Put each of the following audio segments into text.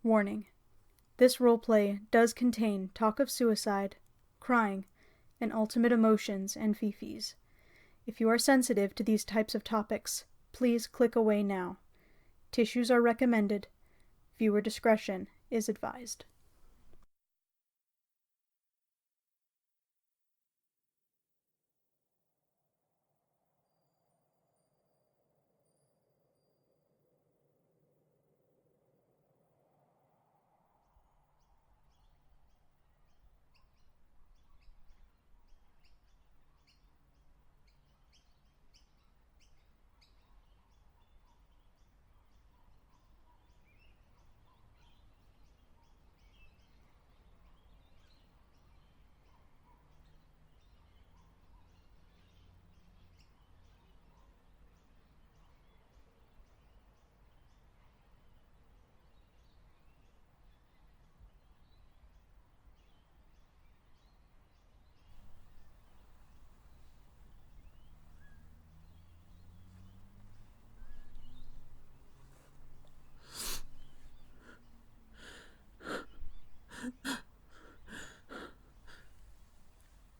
Warning: this roleplay does contain talk of suicide, crying, and ultimate emotions and fifis. If you are sensitive to these types of topics, please click away now. Tissues are recommended. Viewer discretion is advised.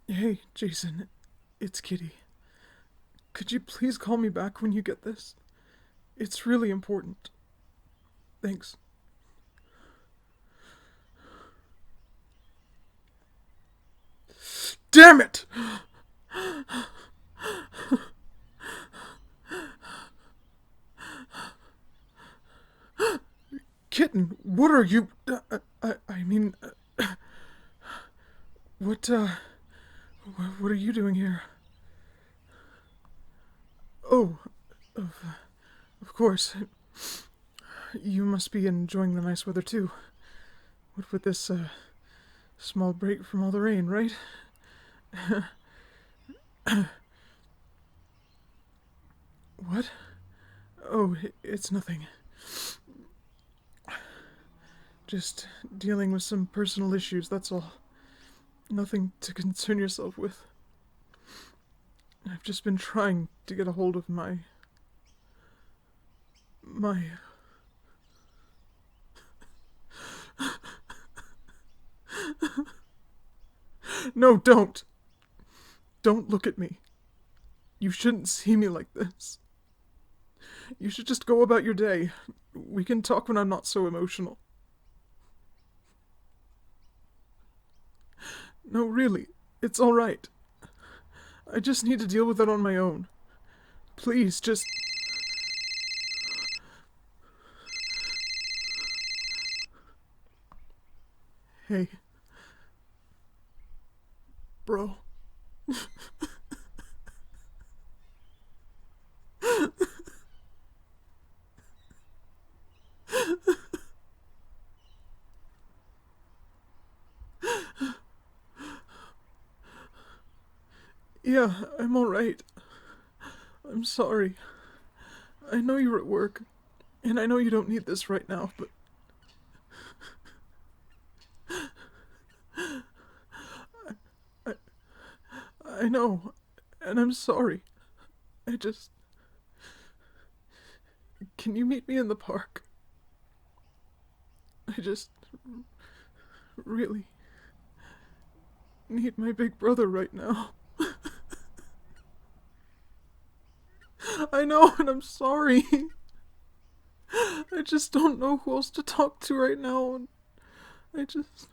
Hey, Jason, it's Kitty. Could you please call me back when you get this? It's really important. Thanks. Damn it! Kitten, what are you... What are you doing here? Oh, of course. You must be enjoying the nice weather too. What with this, small break from all the rain, right? What? Oh, it's nothing. Just dealing with some personal issues, that's all. Nothing to concern yourself with. I've just been trying to get a hold of my... No, don't! Don't look at me. You shouldn't see me like this. You should just go about your day. We can talk when I'm not so emotional. No, really, it's alright. I just need to deal with it on my own. Please, just... Hey. Bro. Yeah, I'm alright. I'm sorry. I know you're at work, and I know you don't need this right now, but... I, I know, and I'm sorry. I just... Can you meet me in the park? I just... really... need my big brother right now. I know, and I'm sorry. I just don't know who else to talk to right now, and I just...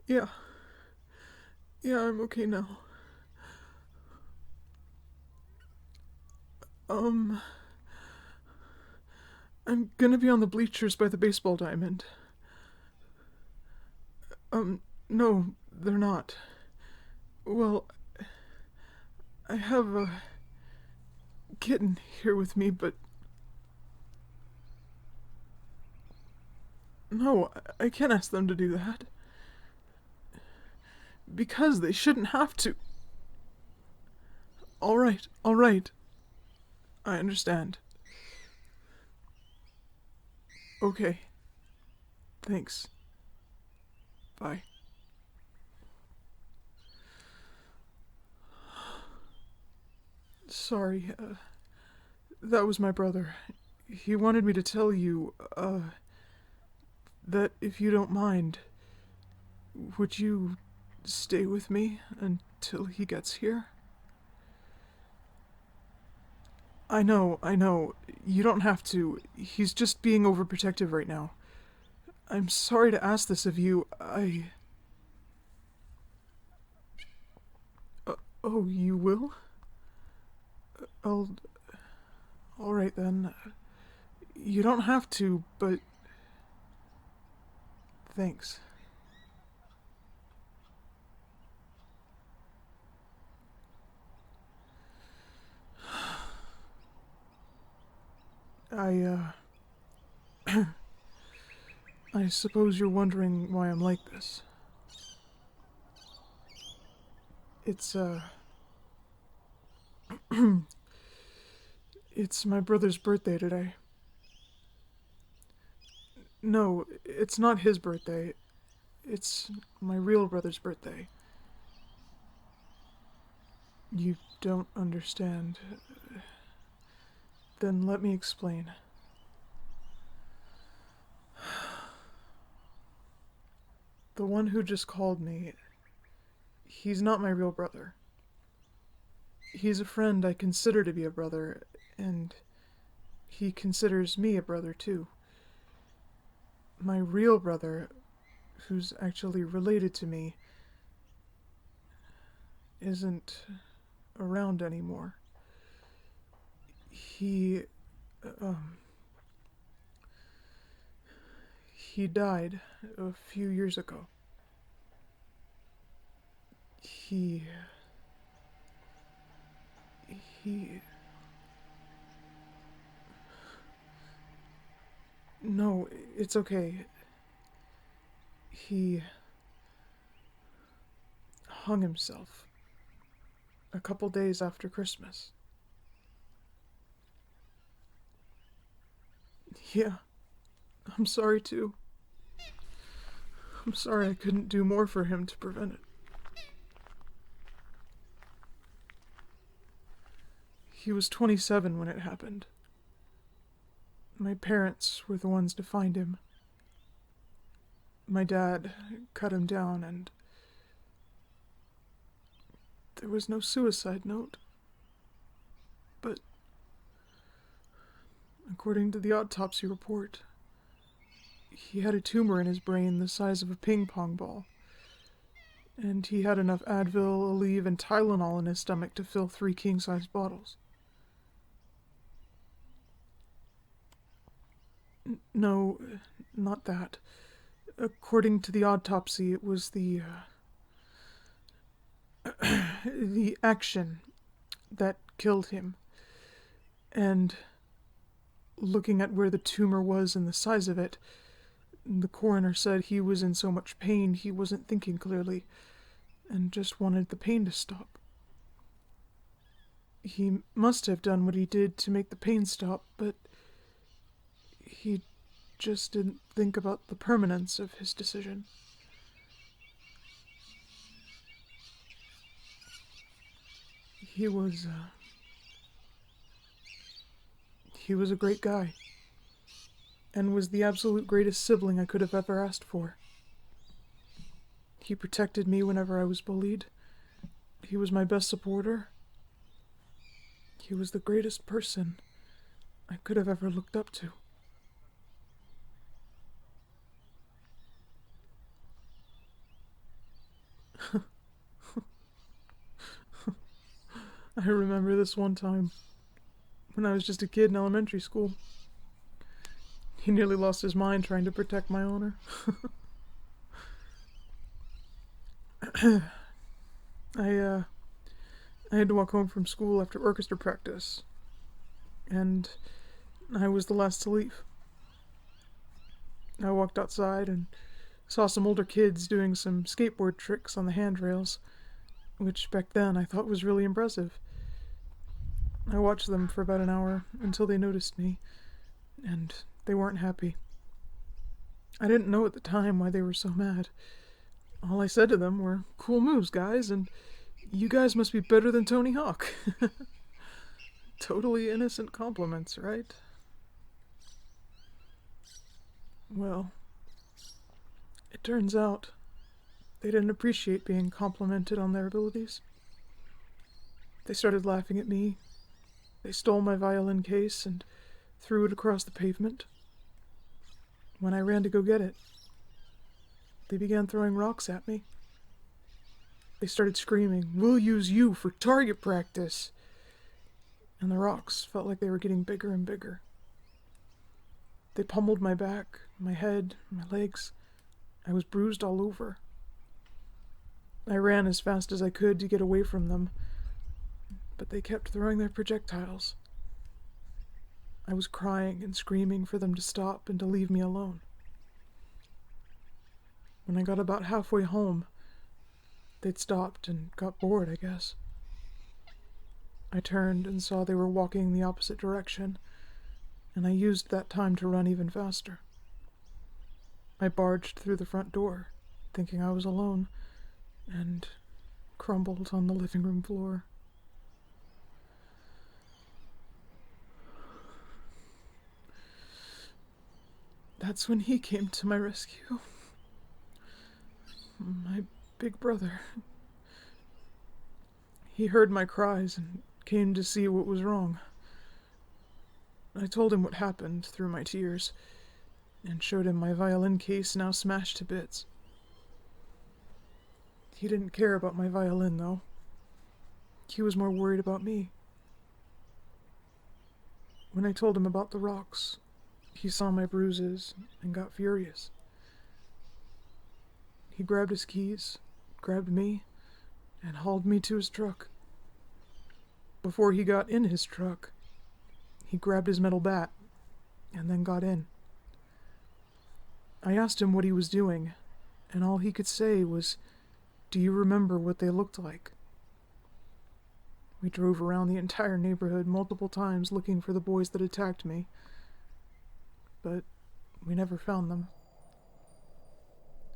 Yeah. Yeah, I'm okay now. I'm gonna be on the bleachers by the baseball diamond. No, they're not. Well, I have a kitten here with me, but... No, I can't ask them to do that. Because they shouldn't have to. Alright. I understand. Okay. Thanks. Bye. sorry. That was my brother. He wanted me to tell you, that if you don't mind, would you stay with me until he gets here? I know. You don't have to. He's just being overprotective right now. I'm sorry to ask this of you. Oh, you will? Alright then. You don't have to, but... Thanks. I suppose you're wondering why I'm like this. It's, it's my brother's birthday today. No, it's not his birthday. It's my real brother's birthday. You don't understand. Then let me explain. The one who just called me, he's not my real brother. He's a friend I consider to be a brother, and he considers me a brother too. My real brother, who's actually related to me, isn't around anymore. He died a few years ago. He... No, it's okay. He hung himself a couple days after Christmas. Yeah, I'm sorry too. I'm sorry I couldn't do more for him to prevent it. He was 27 when it happened. My parents were the ones to find him. My dad cut him down, and there was no suicide note. But according to the autopsy report, he had a tumor in his brain the size of a ping pong ball. And he had enough Advil, Aleve, and Tylenol in his stomach to fill 3 king-size bottles. No, not that. According to the autopsy, it was the action that killed him. And looking at where the tumor was and the size of it, the coroner said he was in so much pain he wasn't thinking clearly, and just wanted the pain to stop. He must have done what he did to make the pain stop, but he just didn't think about the permanence of his decision. He was a great guy, and was the absolute greatest sibling I could have ever asked for. He protected me whenever I was bullied. He was my best supporter. He was the greatest person I could have ever looked up to. I remember this one time, when I was just a kid in elementary school. He nearly lost his mind trying to protect my honor. I had to walk home from school after orchestra practice, and I was the last to leave. I walked outside and saw some older kids doing some skateboard tricks on the handrails, which back then I thought was really impressive. I watched them for about an hour until they noticed me, and they weren't happy. I didn't know at the time why they were so mad. All I said to them were, "Cool moves, guys, and you guys must be better than Tony Hawk." Totally innocent compliments, right? Well, it turns out they didn't appreciate being complimented on their abilities. They started laughing at me. They stole my violin case and threw it across the pavement. When I ran to go get it, they began throwing rocks at me. They started screaming, "We'll use you for target practice!" And the rocks felt like they were getting bigger and bigger. They pummeled my back, my head, my legs. I was bruised all over. I ran as fast as I could to get away from them, but they kept throwing their projectiles. I was crying and screaming for them to stop and to leave me alone. When I got about halfway home, they'd stopped and got bored, I guess. I turned and saw they were walking the opposite direction, and I used that time to run even faster. I barged through the front door, thinking I was alone, and crumbled on the living room floor. That's when he came to my rescue. My big brother. He heard my cries and came to see what was wrong. I told him what happened through my tears, and showed him my violin case now smashed to bits. He didn't care about my violin, though. He was more worried about me. When I told him about the rocks, he saw my bruises and got furious. He grabbed his keys, grabbed me, and hauled me to his truck. Before he got in his truck, he grabbed his metal bat and then got in. I asked him what he was doing, and all he could say was, "Do you remember what they looked like?" We drove around the entire neighborhood multiple times looking for the boys that attacked me, but we never found them.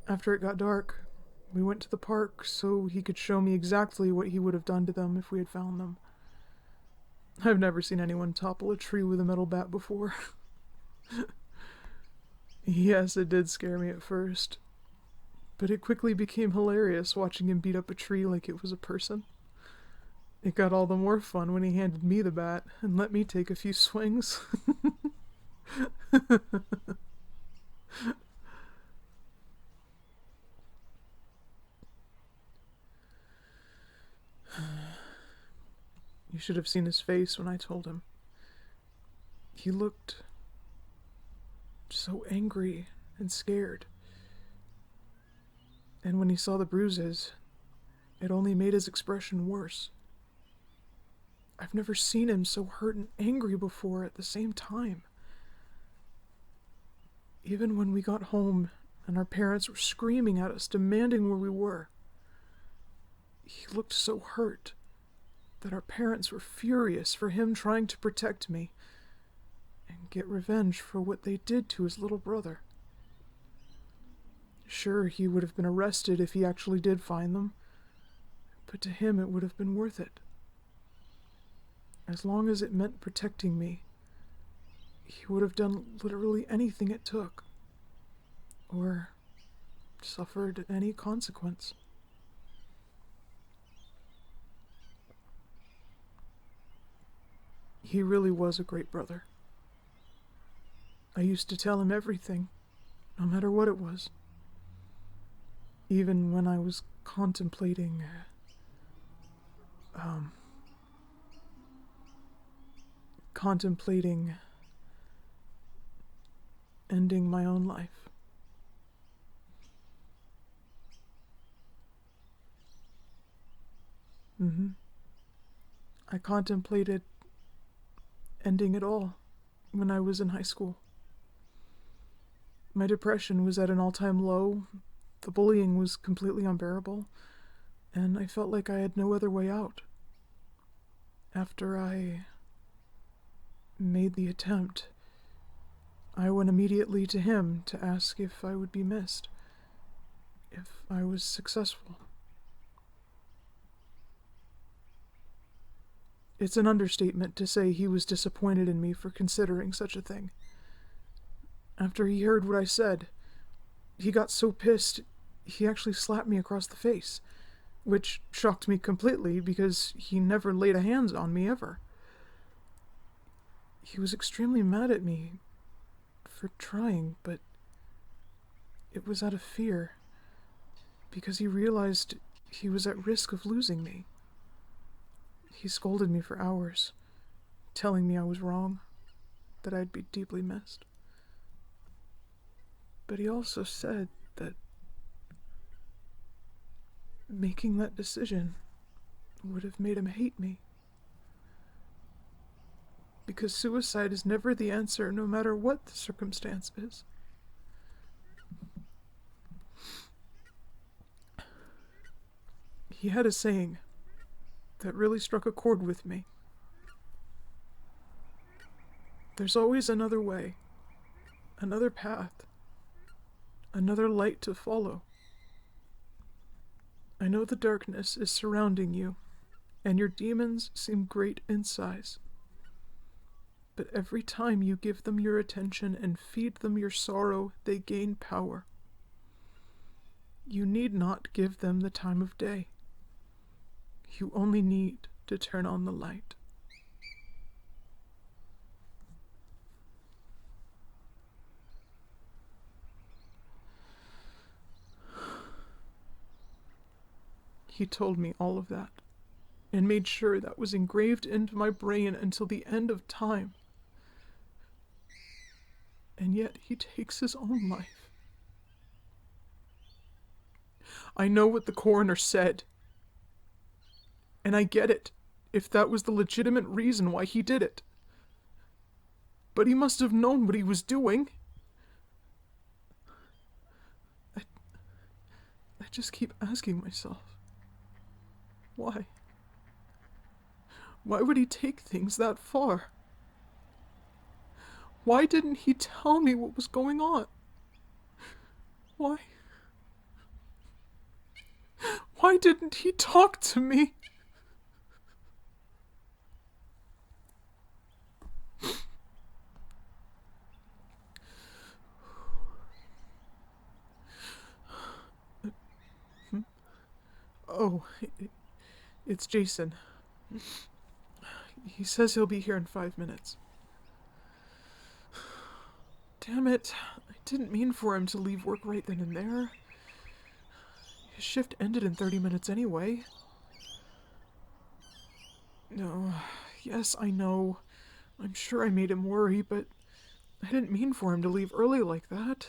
After it got dark, we went to the park so he could show me exactly what he would have done to them if we had found them. I've never seen anyone topple a tree with a metal bat before. Yes, it did scare me at first, but it quickly became hilarious watching him beat up a tree like it was a person. It got all the more fun when he handed me the bat and let me take a few swings. You should have seen his face when I told him. He looked so angry and scared. And when he saw the bruises, it only made his expression worse. I've never seen him so hurt and angry before at the same time. Even when we got home and our parents were screaming at us, demanding where we were, he looked so hurt that our parents were furious for him trying to protect me and get revenge for what they did to his little brother. Sure, he would have been arrested if he actually did find them, but to him it would have been worth it. As long as it meant protecting me, he would have done literally anything it took, or suffered any consequence. He really was a great brother. I used to tell him everything, no matter what it was. Even when I was contemplating ending my own life. I contemplated ending it all when I was in high school. My depression was at an all-time low, the bullying was completely unbearable, and I felt like I had no other way out. After I made the attempt, I went immediately to him to ask if I would be missed, if I was successful. It's an understatement to say he was disappointed in me for considering such a thing. After he heard what I said, he got so pissed, he actually slapped me across the face, which shocked me completely because he never laid a hands on me ever. He was extremely mad at me for trying, but it was out of fear, because he realized he was at risk of losing me. He scolded me for hours, telling me I was wrong, that I'd be deeply missed. But he also said that making that decision would have made him hate me. Because suicide is never the answer, no matter what the circumstance is. He had a saying that really struck a chord with me. There's always another way, another path, another light to follow. I know the darkness is surrounding you, and your demons seem great in size. But every time you give them your attention and feed them your sorrow, they gain power. You need not give them the time of day. You only need to turn on the light. He told me all of that, and made sure that was engraved into my brain until the end of time. And yet he takes his own life. I know what the coroner said, and I get it, if that was the legitimate reason why he did it. But he must have known what he was doing. I just keep asking myself, why? Why would he take things that far? Why didn't he tell me what was going on? Why? Why didn't he talk to me? Oh, it's Jason. He says he'll be here in 5 minutes. Damn it, I didn't mean for him to leave work right then and there. His shift ended in 30 minutes anyway. No, yes, I know. I'm sure I made him worry, but I didn't mean for him to leave early like that.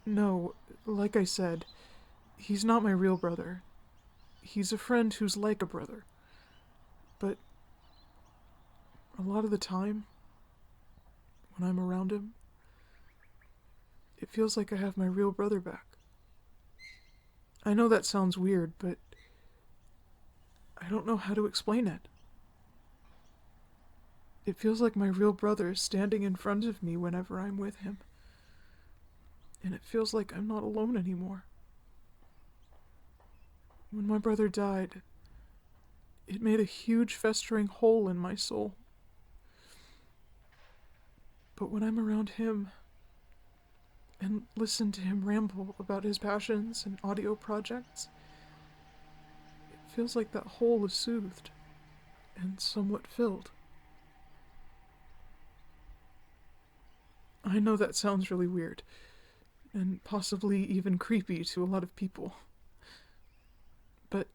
No, like I said, he's not my real brother. He's a friend who's like a brother. But a lot of the time, when I'm around him, it feels like I have my real brother back. I know that sounds weird, but I don't know how to explain it. It feels like my real brother is standing in front of me whenever I'm with him. And it feels like I'm not alone anymore. When my brother died, it made a huge festering hole in my soul. But when I'm around him, and listen to him ramble about his passions and audio projects, it feels like that hole is soothed and somewhat filled. I know that sounds really weird, and possibly even creepy to a lot of people. But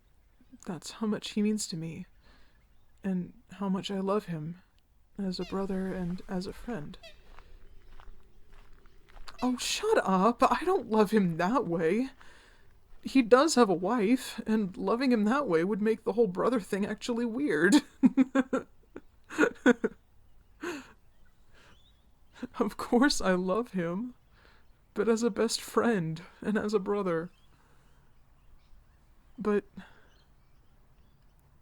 that's how much he means to me, and how much I love him as a brother and as a friend. Oh, shut up! I don't love him that way. He does have a wife, and loving him that way would make the whole brother thing actually weird. Of course I love him, but as a best friend and as a brother. But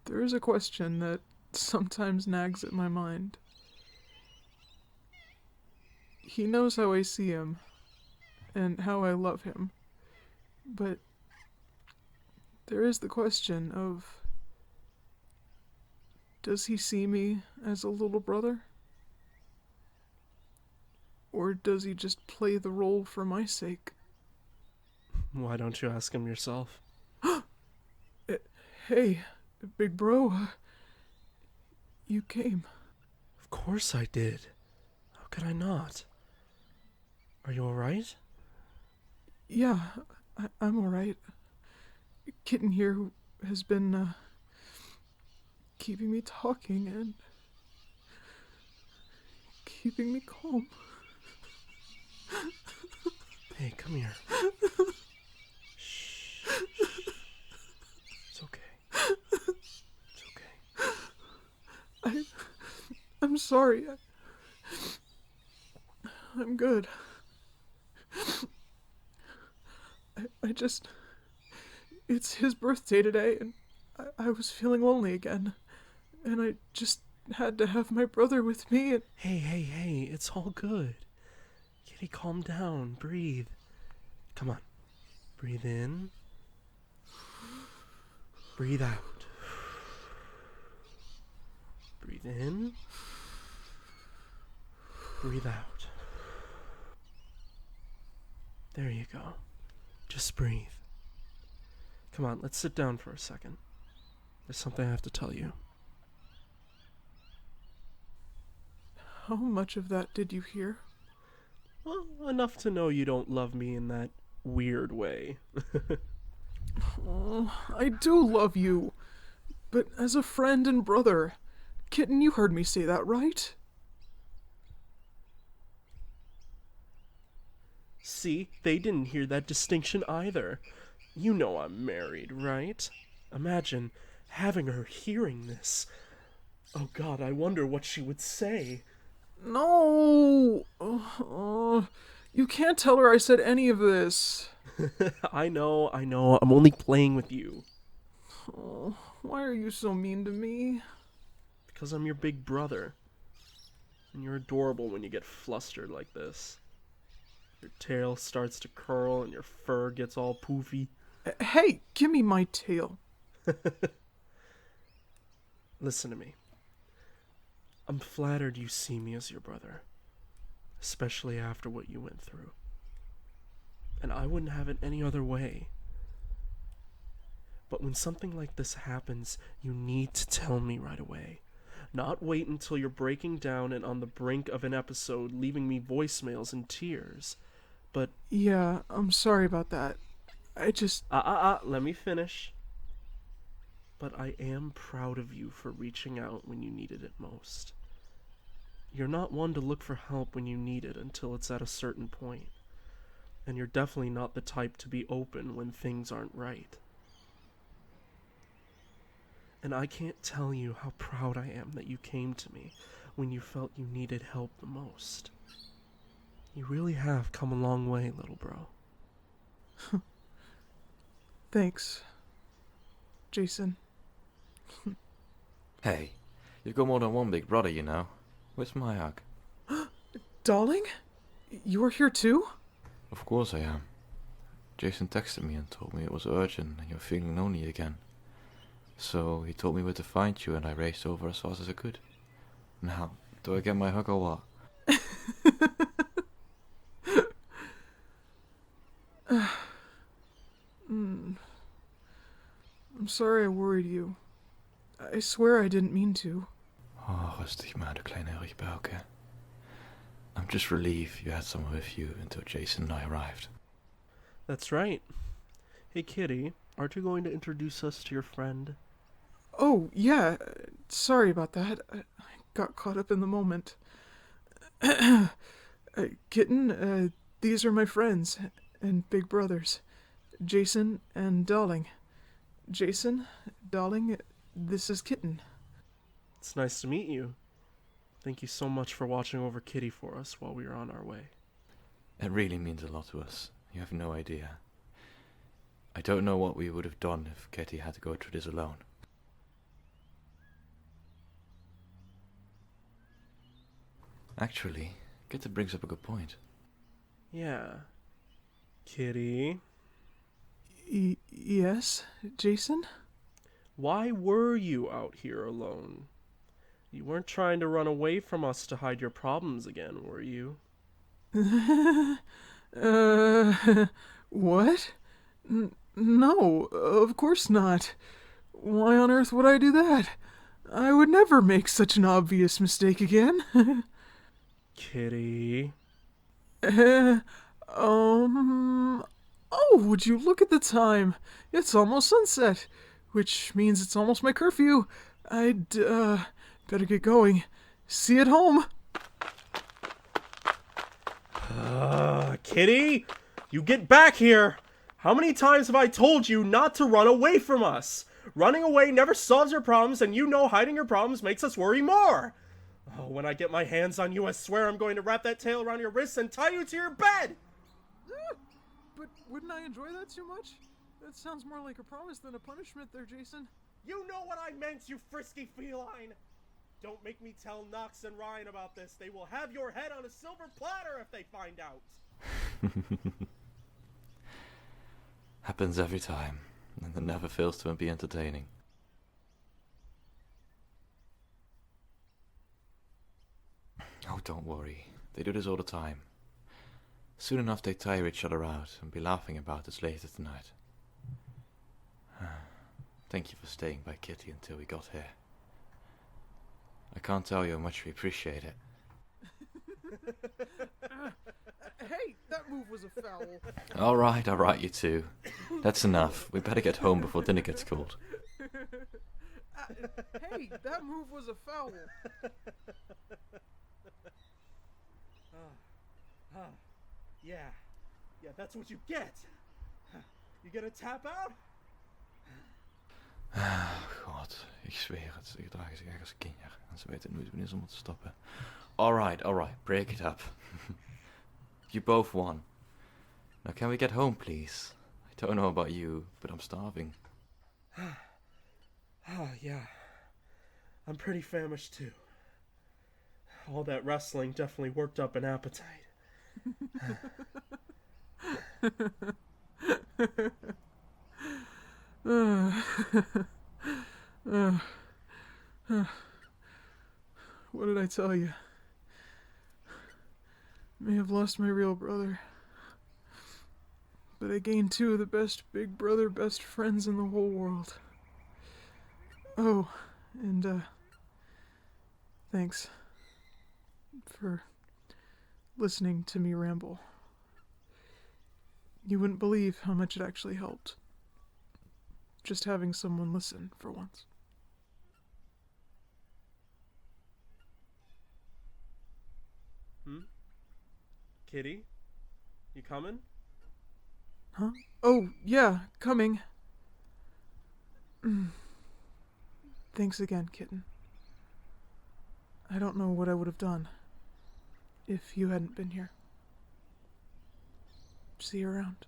there is a question that sometimes nags at my mind. He knows how I see him, and how I love him, But there is the question of, does he see me as a little brother? Or does he just play the role for my sake? Why don't you ask him yourself? Hey, big bro, you came. Of course I did. How could I not? Are you alright? Yeah, I'm alright. Kitten here has been, keeping me talking and keeping me calm. Hey, come here. Shh. It's okay. It's okay. I'm sorry. I'm good. I just... It's his birthday today, and I was feeling lonely again. And I just had to have my brother with me, and... Hey, it's all good. Kitty, calm down. Breathe. Come on. Breathe in. Breathe out. Breathe in. Breathe out. There you go. Just breathe. Come on, let's sit down for a second. There's something I have to tell you. How much of that did you hear? Well, enough to know you don't love me in that weird way. Oh, I do love you. But as a friend and brother. Kitten, you heard me say that, right? See, they didn't hear that distinction either. You know I'm married, right? Imagine having her hearing this. Oh God, I wonder what she would say. No! You can't tell her I said any of this. I know, I'm only playing with you. Oh, why are you so mean to me? Because I'm your big brother. And you're adorable when you get flustered like this. Your tail starts to curl and your fur gets all poofy. Hey, give me my tail. Listen to me. I'm flattered you see me as your brother. Especially after what you went through. And I wouldn't have it any other way. But when something like this happens, you need to tell me right away. Not wait until you're breaking down and on the brink of an episode, leaving me voicemails and tears. But... Yeah, I'm sorry about that. I just... Let me finish. But I am proud of you for reaching out when you needed it most. You're not one to look for help when you need it until it's at a certain point. And you're definitely not the type to be open when things aren't right. And I can't tell you how proud I am that you came to me when you felt you needed help the most. You really have come a long way, little bro. Thanks, Jason. Hey, you've got more than one big brother, you know. Where's my hug? Darling? You're here too? Of course I am. Jason texted me and told me it was urgent and you're feeling lonely again. So he told me where to find you and I raced over as fast as I could. Now, do I get my hug or what? I'm sorry I worried you. I swear I didn't mean to. Oh, rustig maar, de kleine rugbuiken. I'm just relieved you had someone with you until Jason and I arrived. That's right. Hey, Kitty, aren't you going to introduce us to your friend? Oh, yeah. Sorry about that. I got caught up in the moment. Kitten, these are my friends and big brothers. Jason and Darling. Jason, Darling, this is Kitten. It's nice to meet you. Thank you so much for watching over Kitty for us while we were on our way. It really means a lot to us. You have no idea. I don't know what we would have done if Kitty had to go through this alone. Actually, Kitty brings up a good point. Yeah. Kitty? Yes, Jason? Why were you out here alone? You weren't trying to run away from us to hide your problems again, were you? What? No, of course not. Why on earth would I do that? I would never make such an obvious mistake again. Kitty. Oh, would you look at the time? It's almost sunset, which means it's almost my curfew. I'd, better get going. See you at home. Kitty, you get back here! How many times have I told you not to run away from us? Running away never solves your problems, and you know hiding your problems makes us worry more. Oh, when I get my hands on you, I swear I'm going to wrap that tail around your wrists and tie you to your bed! But wouldn't I enjoy that too much? That sounds more like a promise than a punishment there, Jason. You know what I meant, you frisky feline! Don't make me tell Knox and Ryan about this. They will have your head on a silver platter if they find out. Happens every time, and it never fails to be entertaining. Oh, don't worry. They do this all the time. Soon enough they tire each other out and be laughing about this later tonight. Thank you for staying by Kitty until we got here. I can't tell you how much we appreciate it. Hey, that move was a foul. Alright, you two. That's enough. We better get home before dinner gets cold. Hey, that move was a foul. Yeah, that's what you get. You get a tap out? God, ik zweer het. Ze gedragen zich echt als een kinder. En ze weten nooit wanneer ze moeten stoppen. Alright, break it up. You both won. Now can we get home, please? I don't know about you, but I'm starving. Yeah. I'm pretty famished too. All that wrestling definitely worked up an appetite. What did I tell you? May have lost my real brother, but I gained two of the best big brother best friends in the whole world. Oh, and thanks for listening to me ramble. You wouldn't believe how much it actually helped. Just having someone listen for once. Kitty? You coming? Huh? Oh, yeah, coming. Thanks again, kitten. I don't know what I would have done if you hadn't been here. See you around.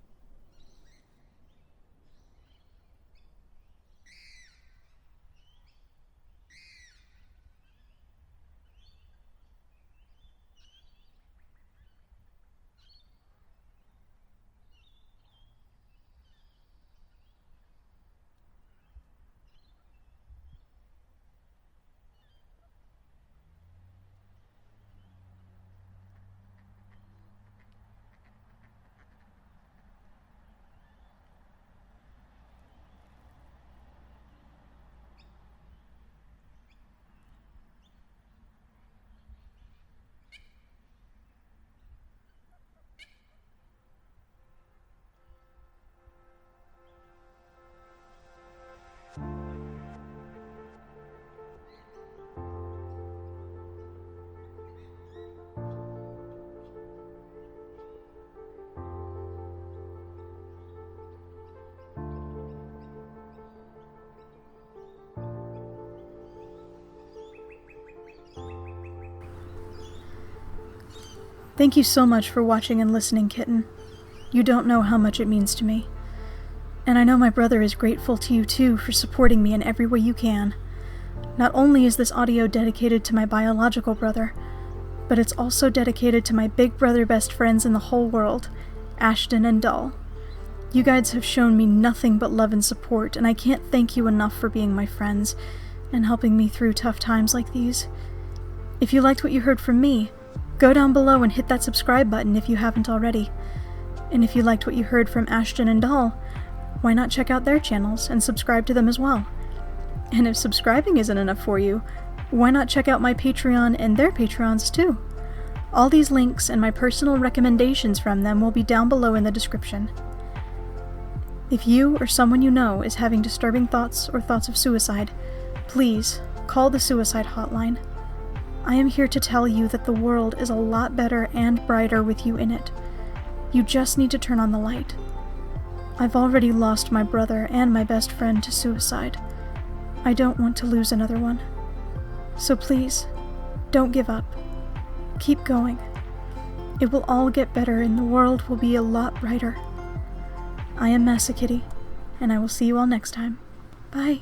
Thank you so much for watching and listening, kitten. You don't know how much it means to me. And I know my brother is grateful to you too for supporting me in every way you can. Not only is this audio dedicated to my biological brother, but it's also dedicated to my big brother best friends in the whole world, Ashton and Dall. You guys have shown me nothing but love and support, and I can't thank you enough for being my friends and helping me through tough times like these. If you liked what you heard from me, go down below and hit that subscribe button if you haven't already. And if you liked what you heard from Ashton and Dall, why not check out their channels and subscribe to them as well? And if subscribing isn't enough for you, why not check out my Patreon and their Patrons too? All these links and my personal recommendations from them will be down below in the description. If you or someone you know is having disturbing thoughts or thoughts of suicide, please call the suicide hotline. I am here to tell you that the world is a lot better and brighter with you in it. You just need to turn on the light. I've already lost my brother and my best friend to suicide. I don't want to lose another one. So please, don't give up. Keep going. It will all get better and the world will be a lot brighter. I am MasoKitty, and I will see you all next time. Bye.